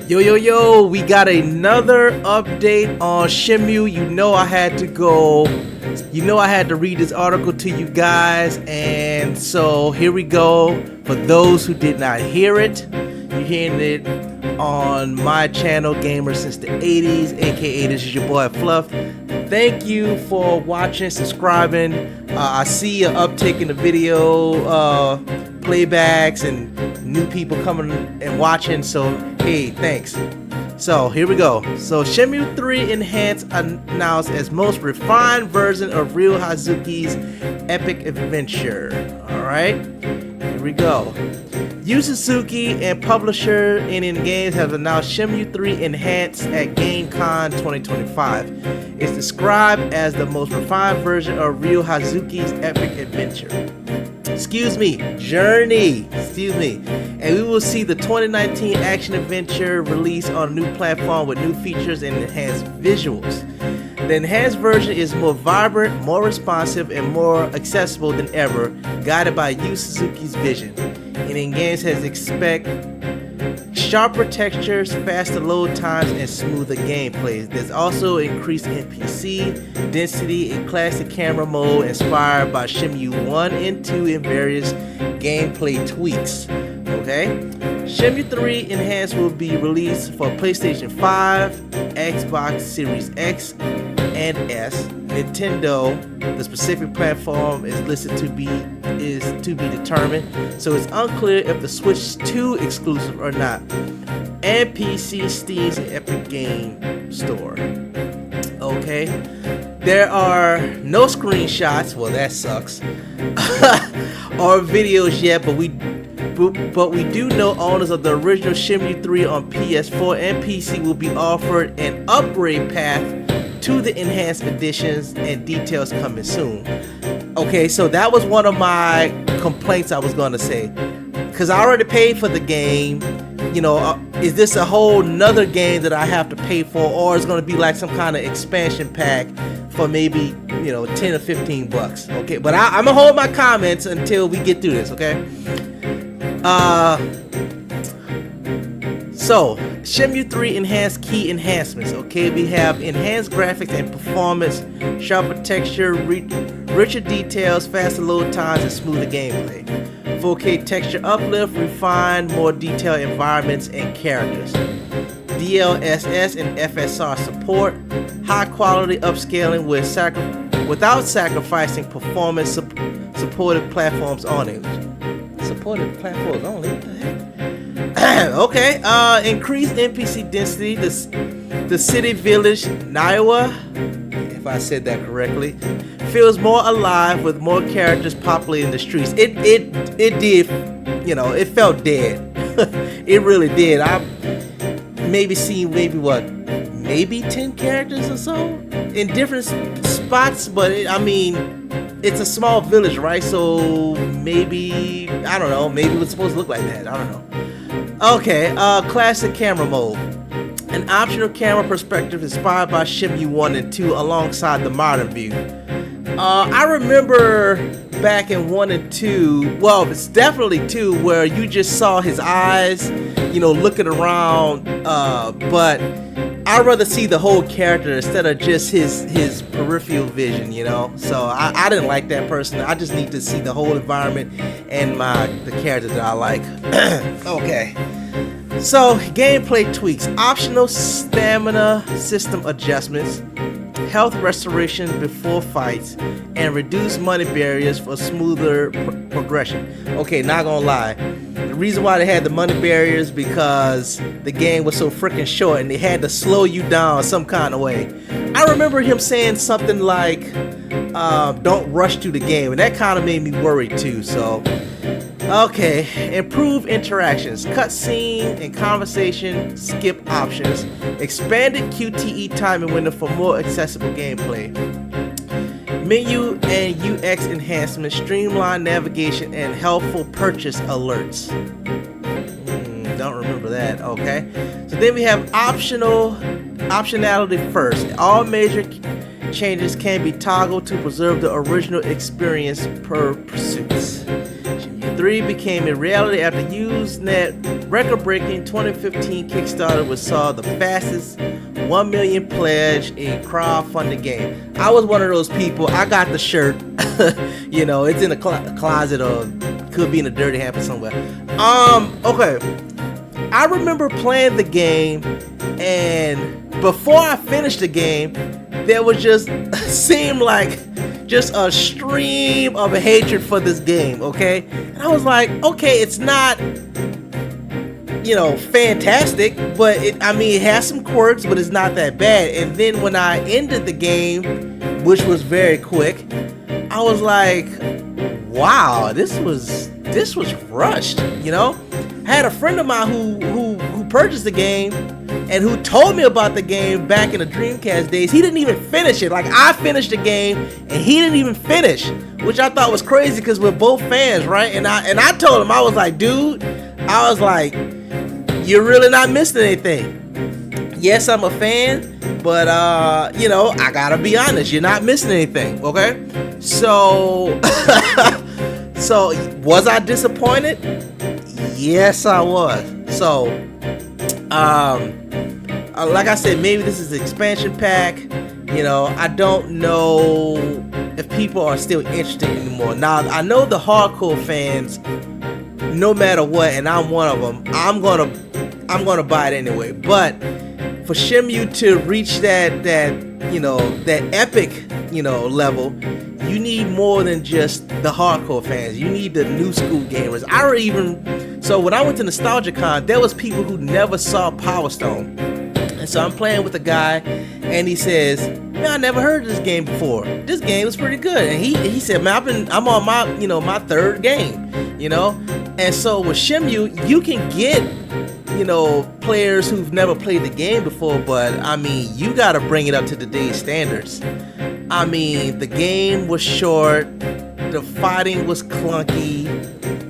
Yo, we got another update on Shenmue. I had to go, I had to read this article to you guys, and so here we go. For those who did not hear it, you're hearing it on my channel, Gamer Since the 80s, aka this is your boy Fluff. Thank you for watching, subscribing. I see an uptick in the video playbacks and new people coming and watching, so hey, thanks. So here we go. So Shenmue 3 Enhanced announced as most refined version of Ryo Hazuki's epic adventure. Alright, here we go. Yu Suzuki and publisher NN Games have announced Shenmue 3 Enhanced at GameCon 2025. It's described as the most refined version of Ryo Hazuki's epic adventure. Journey. And we will see the 2019 action adventure released on a new platform with new features and enhanced visuals. The enhanced version is more vibrant, more responsive, and more accessible than ever, guided by Yu Suzuki's vision. And in games has expect sharper textures, faster load times, and smoother gameplay. There's also increased NPC density and classic camera mode inspired by Shenmue 1 and 2 in various gameplay tweaks. Okay? Shenmue 3 Enhanced will be released for PlayStation 5, Xbox Series X and S, Nintendo. The specific platform is listed to be determined, so it's unclear if the Switch 2 exclusive or not. And PC, Steam's and Epic Game Store. Okay, there are no screenshots. Well, that sucks. Or videos yet, but we do know owners of the original Shenmue 3 on PS4 and PC will be offered an upgrade path to the enhanced editions, and details coming soon. Okay, so that was one of my complaints I was gonna say, because I already paid for the game. Is this a whole nother game that I have to pay for, or is it gonna be like some kind of expansion pack for maybe 10 or 15 bucks? Okay, but I'm gonna hold my comments until we get through this. Okay. So, Shenmue 3 Enhanced key enhancements. Okay, we have enhanced graphics and performance, sharper texture, richer details, faster load times, and smoother gameplay. 4K texture uplift, refined, more detailed environments and characters. DLSS and FSR support, high quality upscaling without sacrificing performance, supported platforms only. Supported platforms only? What the heck? Okay, increased NPC density. The city village Niwa, if I said that correctly, feels more alive with more characters populating the streets. It did, it felt dead. It really did. I maybe seen maybe 10 characters or so in different spots, but it's a small village, right? So maybe, I don't know, maybe it's supposed to look like that. I don't know. Okay, classic camera mode. An optional camera perspective inspired by Shenmue 1 and 2 alongside the modern view. I remember back in 1 and 2, well, it's definitely 2, where you just saw his eyes, looking around, but I'd rather see the whole character instead of just his peripheral vision, So I didn't like that person. I just need to see the whole environment and the character that I like. Okay. So, gameplay tweaks. Optional stamina system adjustments, health restoration before fights, and reduced money barriers for smoother progression. Okay, not gonna lie. The reason why they had the money barriers because the game was so freaking short and they had to slow you down some kind of way. I remember him saying something like, don't rush through the game, and that kind of made me worried too, so. Okay, improve interactions, cutscene and conversation skip options, expanded QTE timing window for more accessible gameplay, menu and UX enhancements, streamlined navigation, and helpful purchase alerts. Don't remember that. Okay, so then we have optionality first. All major changes can be toggled to preserve the original experience per pursuits. 3 became a reality after Usenet record-breaking 2015 Kickstarter which saw the fastest 1 million pledge in crowdfunded game. I was one of those people. I got the shirt. You know, it's in a closet or could be in a dirty hamper somewhere. Okay. I remember playing the game, and before I finished the game, there was just seemed like just a stream of hatred for this game, okay? And I was like, okay, it's not, you know, fantastic, but it has some quirks, but it's not that bad. And then when I ended the game, which was very quick, I was like, wow, this was rushed, you know? I had a friend of mine who purchased the game and who told me about the game back in the Dreamcast days. He didn't even finish it. Like, I finished the game and he didn't even finish, which I thought was crazy because we're both fans, right? And I told him, I was like, dude, I was like, you're really not missing anything. Yes, I'm a fan, but you know, I gotta be honest, you're not missing anything, okay? So so was I disappointed? Yes, I was. So like I said, maybe this is an expansion pack. You know, I don't know if people are still interested anymore. Now, I know the hardcore fans, no matter what, and I'm one of them, I'm gonna buy it anyway. But for Shenmue to reach that you know, that epic, you know, level, you need more than just the hardcore fans. You need the new school gamers. So when I went to NostalgiaCon, there was people who never saw Power Stone. And so I'm playing with a guy, and he says, man, I never heard of this game before. This game is pretty good. And he said, man, I'm on my, you know, my third game, you know? And so with Shenmue, you can get, you know, players who've never played the game before, but I mean, you gotta bring it up to today's standards. I mean, the game was short, the fighting was clunky,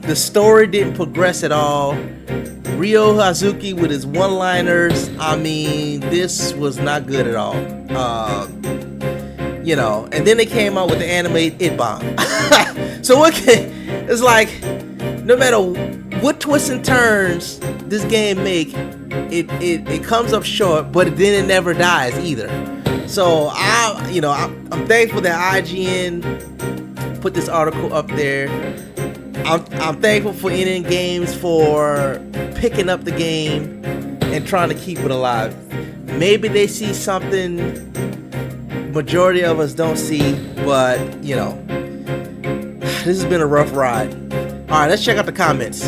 the story didn't progress at all. Ryo Hazuki with his one-liners, I mean, this was not good at all. You know, and then they came out with the anime It Bomb. So it's like, no matter what twists and turns this game make, it comes up short, but then it never dies either. So I'm thankful that IGN put this article up there. I'm thankful for NN Games for picking up the game and trying to keep it alive. Maybe they see something majority of us don't see, but you know, this has been a rough ride. All right, let's check out the comments.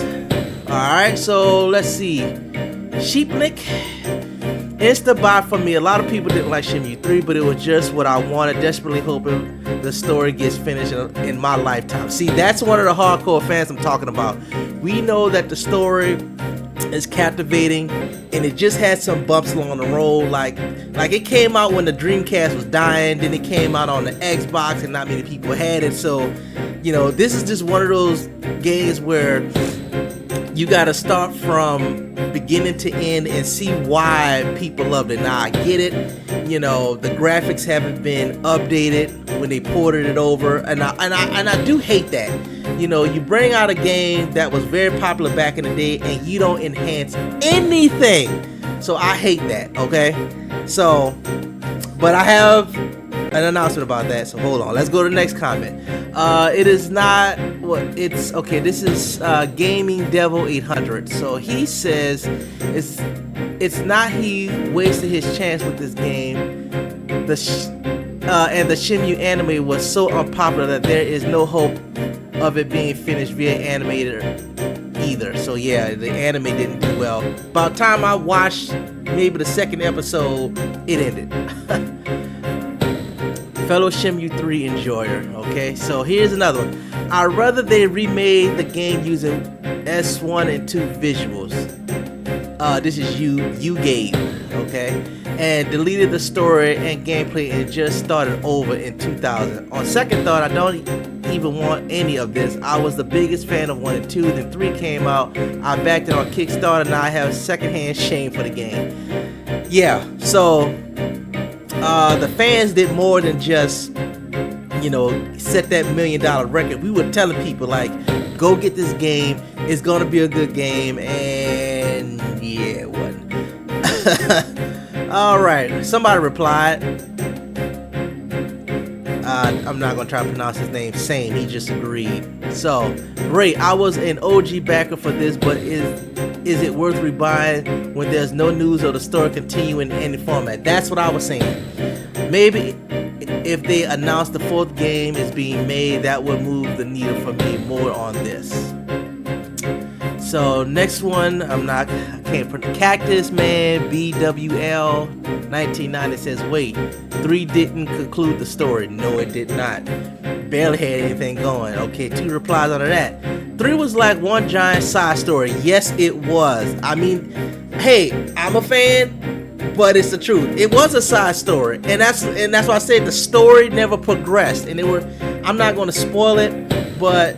All right, so let's see. Sheepnick, insta buy for me. A lot of people didn't like Shenmue 3, but it was just what I wanted, desperately hoping the story gets finished in my lifetime. See, that's one of the hardcore fans I'm talking about. We know that the story is captivating, and it just had some bumps along the road. Like it came out when the Dreamcast was dying, then it came out on the Xbox, and not many people had it. So, you know, this is just one of those games where you gotta start from beginning to end and see why people loved it. Now, I get it, you know, the graphics haven't been updated when they ported it over, and I do hate that. You know, you bring out a game that was very popular back in the day and you don't enhance anything. So I hate that, okay? So, but I have an announcement about that, so hold on. Let's go to the next comment. It is not what it's okay. This is Gaming Devil 800. So he says it's not he wasted his chance with this game. And the Shenmue anime was so unpopular that there is no hope of it being finished via animated either. So yeah, the anime didn't do well. By the time I watched maybe the second episode, it ended. Fellow Shenmue 3 enjoyer, okay? So here's another one. I'd rather they remade the game using S1 and 2 visuals. This is you Gabe, okay? And deleted the story and gameplay and just started over in 2000. On second thought, I don't even want any of this. I was the biggest fan of 1 and 2, then 3 came out. I backed it on Kickstarter, and now I have secondhand shame for the game. Yeah, so the fans did more than just, you know, set that $1 million record. We were telling people, like, go get this game. It's gonna be a good game, and All right, somebody replied. I'm not gonna try to pronounce his name. Same, he just agreed. So, great. I was an OG backer for this, but is it worth rebuying when there's no news or the story continue in any format? That's what I was saying. Maybe if they announced the 4th game is being made, that would move the needle for me more on this. So next one, I can't pronounce. Cactus Man BWL 1990 says, wait, 3 didn't conclude the story. No, it did not. Barely had anything going. Okay, 2 replies under that. 3 was like one giant side story. Yes, it was. I mean, hey, I'm a fan, but it's the truth. It was a side story, and that's why I said the story never progressed. And I'm not going to spoil it, but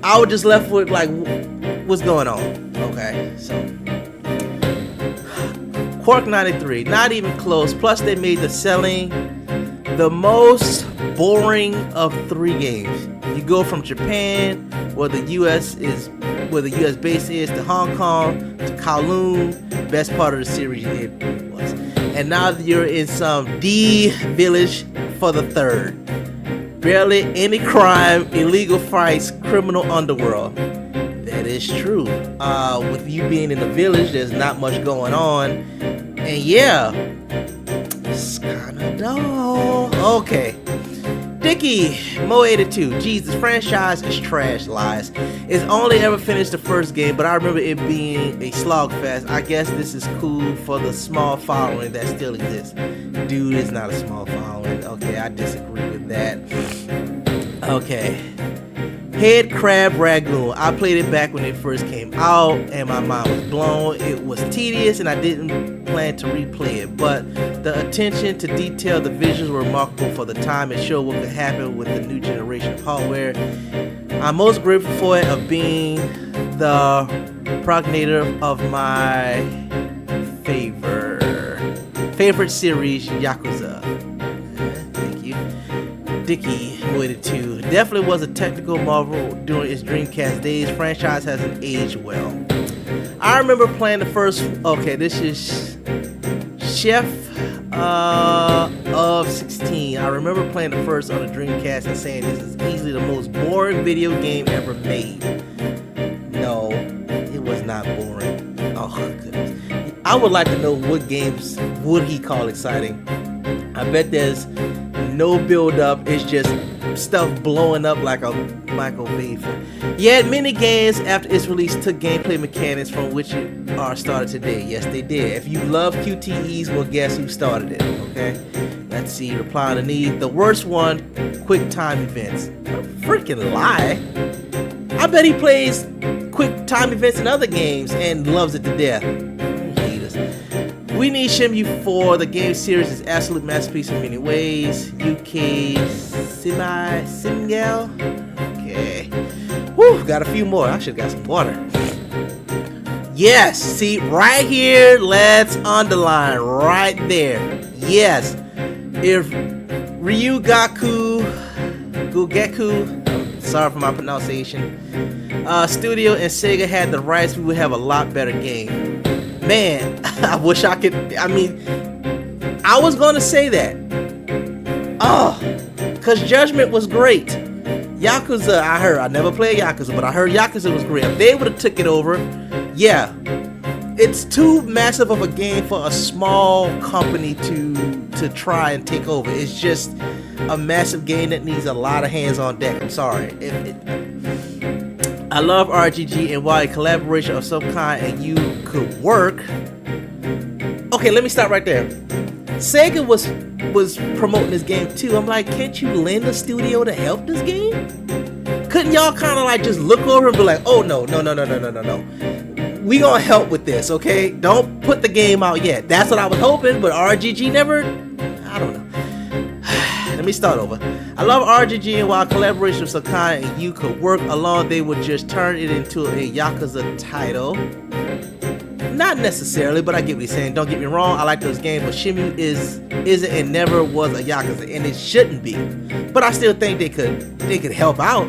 I was just left with like, what's going on? Okay, so Quark 93, not even close. Plus, they made the selling the most boring of 3 games. You go from Japan, where the U.S. base is, to Hong Kong, to Kowloon. Best part of the series it was. And now you're in some D village for the 3rd. Barely any crime, illegal fights, criminal underworld. That is true. With you being in the village, there's not much going on. And yeah, it's kinda dull. Okay. Dicky, Mo82. Geez, this franchise is trash, lies. It's only ever finished the 1st game, but I remember it being a slogfest. I guess this is cool for the small following that still exists. Dude, it's not a small following. Okay, I disagree with that. Okay. Head Crab Ragoon. I played it back when it first came out, and my mind was blown. It was tedious, and I didn't plan to replay it, but the attention to detail, the visuals were remarkable for the time. It showed what could happen with the new generation of hardware. I'm most grateful for it of being the progenitor of my favorite series, Yakuza. Thank you. Dicky waited too. Definitely was a technical marvel during its Dreamcast days. Franchise hasn't aged well. I remember playing the first. Okay, this is Chef of 16. I remember playing the first on the Dreamcast and saying this is easily the most boring video game ever made. No, it was not boring. Oh goodness. I would like to know what games would he call exciting. I bet there's no build up. It's just stuff blowing up like a microwave. Yet many games after its release took gameplay mechanics from which it are started today. Yes, they did. If you love QTEs, well, guess who started it? Okay, let's see. Reply underneath. The worst one: quick time events. A freaking lie. I bet he plays quick time events in other games and loves it to death. We need Shenmue 4. The game series is absolute masterpiece in many ways. UK Simgal. Okay. Whew, got a few more. I should have got some water. Yes, see right here. Let's underline right there. Yes. If Gugekku, sorry for my pronunciation, Studio and Sega had the rights, we would have a lot better game. Man, I wish I could. I mean, I was gonna say that. Oh, cause Judgment was great. Yakuza, I never played Yakuza, but I heard Yakuza was great. If they would have took it over, yeah. It's too massive of a game for a small company to try and take over. It's just a massive game that needs a lot of hands on deck. I'm sorry. I love RGG, and while a collaboration of some kind and you could work. Okay, let me stop right there. Sega was promoting this game too. I'm like, can't you lend a studio to help this game? Couldn't y'all kind of like just look over and be like, oh no. We gonna help with this, okay? Don't put the game out yet. That's what I was hoping, but RGG never. I don't know. Let me start over. I love RGG, and while collaboration with Sakai and you could work along, they would just turn it into a Yakuza title. Not necessarily, but I get what he's saying. Don't get me wrong, I like those games, but Shenmue isn't and never was a Yakuza, and it shouldn't be. But I still think they could help out.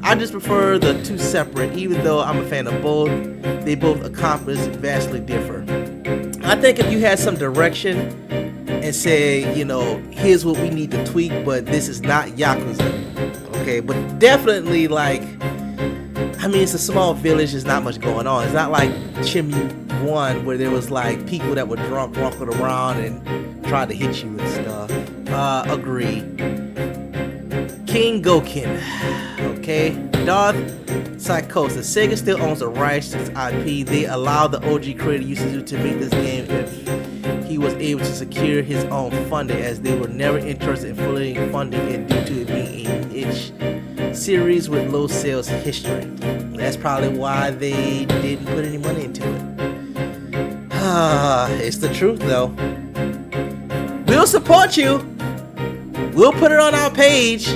I just prefer the two separate, even though I'm a fan of both. They both accomplish vastly different. I think if you had some direction and say, you know, here's what we need to tweak, but this is not Yakuza, okay? But definitely, like, I mean, it's a small village. There's not much going on. It's not like Shenmue 1 where there was like people that were drunk walking around and tried to hit you and stuff. Agree. King Gokin. Okay. Darth Psychosis. Sega still owns the rights to this IP. They allowed the OG creator Yusuzu to make this game if he was able to secure his own funding, as they were never interested in fully funding it due to it being a niche series with low sales history. That's probably why they didn't put any money into it. It's the truth though. We'll support you. We'll put it on our page.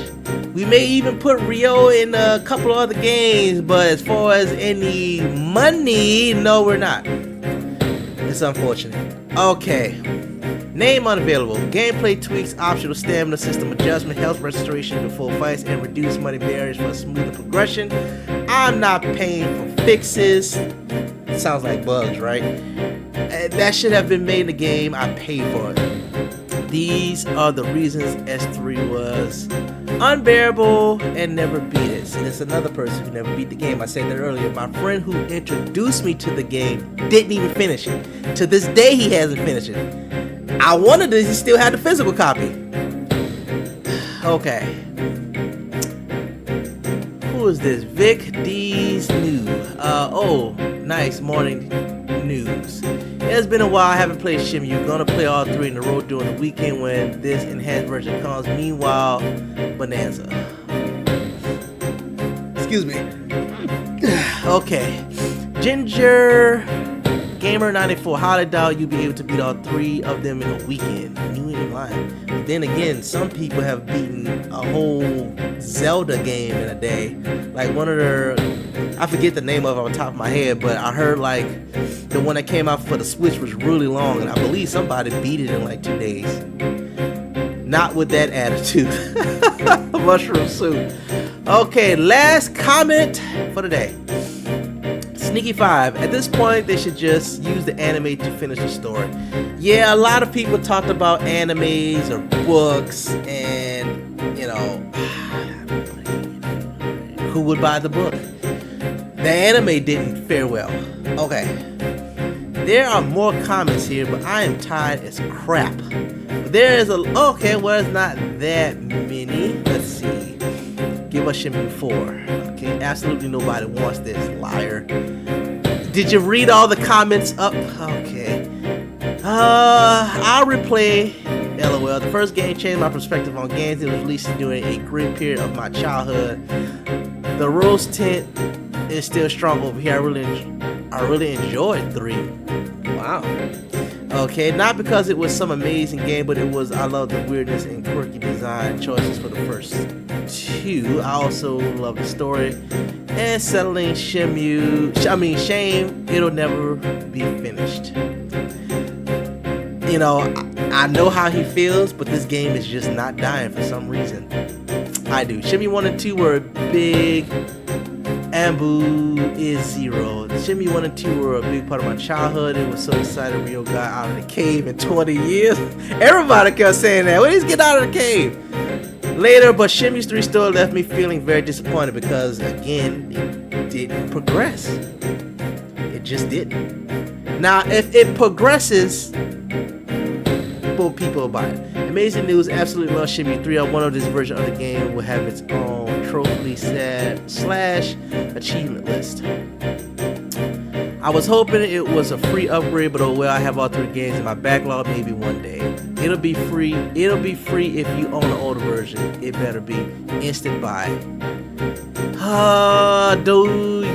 We may even put Rio in a couple of other games, but as far as any money, no, we're not. It's unfortunate. Okay. Name unavailable. Gameplay tweaks, optional stamina system adjustment, health restoration before fights, and reduced money barriers for a smoother progression. I'm not paying for fixes. Sounds like bugs, right? That should have been made in the game. I paid for it. These are the reasons S3 was unbearable and never beat it. See, there's another person who never beat the game. I said that earlier. My friend who introduced me to the game didn't even finish it. To this day, he hasn't finished it. I wondered if he still had the physical copy. Okay. Who is this? Vic D's New. Oh, nice morning news. It's been a while. I haven't played Shenmue. Gonna play all three in a row during the weekend when this enhanced version comes. Meanwhile, Bonanza. Excuse me. Okay. Ginger Gamer 94. Highly doubt you'll be able to beat all three of them in a weekend. You ain't lying. But then again, some people have beaten a whole Zelda game in a day. Like one of their, I forget the name of it on top of my head, but I heard like the one that came out for the Switch was really long, and I believe somebody beat it in like 2 days. Not with that attitude. Mushroom soup. Okay, last comment for the day. Sneaky 5. At this point, they should just use the anime to finish the story. Yeah, a lot of people talked about animes or books, and you know, who would buy the book? The anime didn't fare well. Okay. There are more comments here, but I am tired as crap. There is a... Okay, well, it's not that many. Let's see. Give us Shenmue 4. Okay, absolutely nobody wants this. Liar. Did you read all the comments up? Okay. I'll replay. LOL. The first game changed my perspective on games. It was released during a great period of my childhood. The rose tint is still strong over here. I really enjoyed 3. Wow. Okay, not because it was some amazing game, but it was, I love the weirdness and quirky design choices for the first 2. I also love the story and settling shame, it'll never be finished. You know, I know how he feels, but this game is just not dying for some reason. I do. Shenmue 1 and 2 were big. Ambu is 0. Shenmue 1 and 2 were a big part of my childhood. It was so excited Rio got out of the cave in 20 years. Everybody kept saying that. When did he get out of the cave? Later, but Shenmue 3 still left me feeling very disappointed because, again, it didn't progress. It just didn't. Now, if it progresses, people will buy it. Amazing news, absolutely love Shenmue 3. I wonder if this version of the game will have its own trophy set / achievement list. I was hoping it was a free upgrade, but oh well, I have all 3 games in my backlog. Maybe one day. It'll be free. It'll be free if you own the older version. It better be instant buy. Do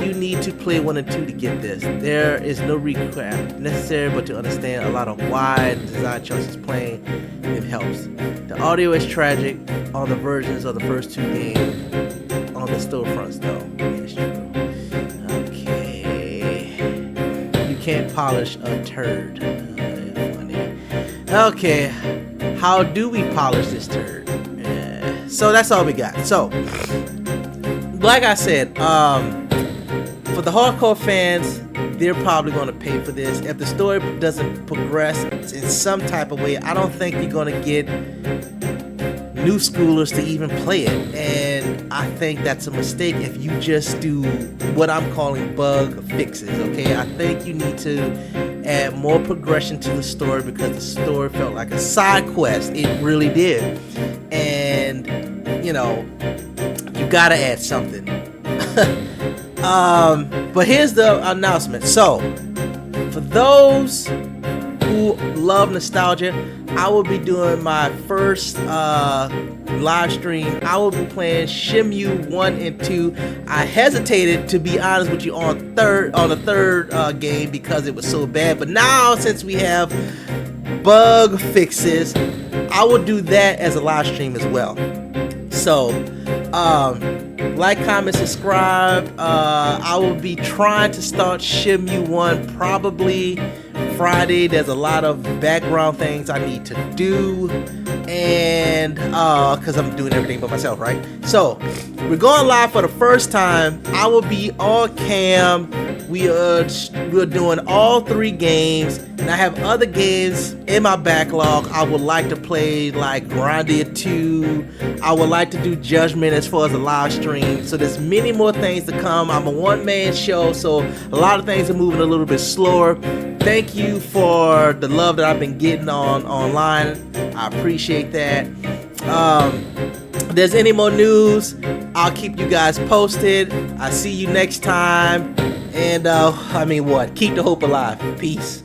you need to play 1 and 2 to get this? There is no recap necessary, but to understand a lot of why the design choices playing, it helps. The audio is tragic on the versions of the first 2 games on the storefronts, though. It's true. Okay. You can't polish a turd. Funny. Okay. How do we polish this turd? So that's all we got. So, like I said, for the hardcore fans, they're probably going to pay for this. If the story doesn't progress in some type of way, I don't think you're going to get new schoolers to even play it. And I think that's a mistake if you just do what I'm calling bug fixes, okay? I think you need to add more progression to the story, because the story felt like a side quest. It really did. And, you know, you gotta add something. But here's the announcement. So, for those who love nostalgia, I will be doing my first live stream. I will be playing Shenmue 1 and 2. I hesitated, to be honest with you, on the third game because it was so bad. But now, since we have bug fixes, I will do that as a live stream as well. So, like, comment, subscribe. I will be trying to start Shenmue 1 probably Friday. There's a lot of background things I need to do, and because I'm doing everything by myself, right? So we're going live for the first time. I will be on cam. We're doing all 3 games, and I have other games in my backlog I would like to play, like Grandia 2. I would like to do Judgment as far as a live stream. So there's many more things to come. I'm a one-man show, so a lot of things are moving a little bit slower. Thank you for the love that I've been getting online. I appreciate that. If there's any more news, I'll keep you guys posted. I'll see you next time. And keep the hope alive. Peace.